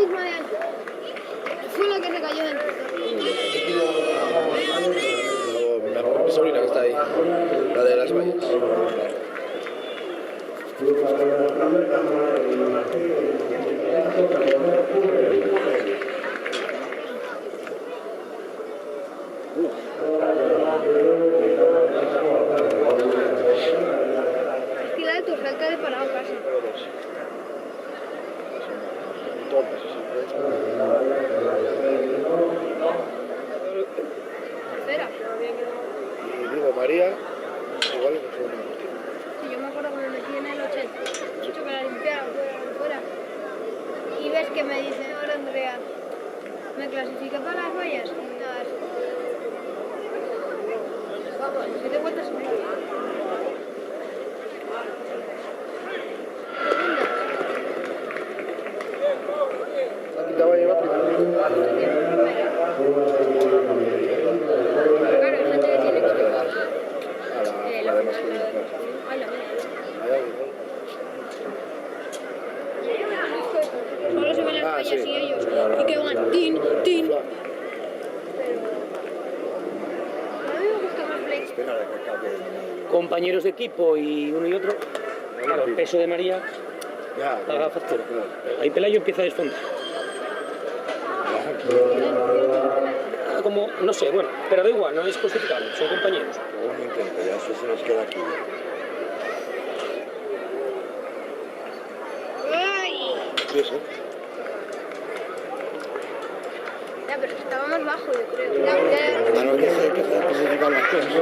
misma de antes. Fue la que se cayó dentro. Mi sobrina que está ahí, la de las vallas. Es que la de Torrealca de parado casi. Tercera. Y digo, María, igual es un segundo. Sí, yo me acuerdo cuando me metí en el 80. Mucho que la limpiara fuera. Y ves que me dice, ahora Andrea, me clasifica para las vallas. Nada, eso. Vamos, 7 vueltas en medio. Aquí te va a llevar primero. Claro, hay gente que tiene que explicar. La de masculina, claro. Ay, la mía. Allá, igual. Solo se ven las vallas sí. y ellos. Y que van tin, tin. Claro. A mí me gusta más Blake. Espera de que acabe. Compañeros de equipo y uno y otro, claro, el peso de María Ya, paga factura. Ahí Pelayo empieza a desfondar. Como, no sé, bueno, pero da igual, no es justificable, son compañeros. un intento, ya eso se nos queda aquí. ¡Ay! Sí, eso. Ya, pero estaba más bajo, yo creo. Claro que se especifican las cosas.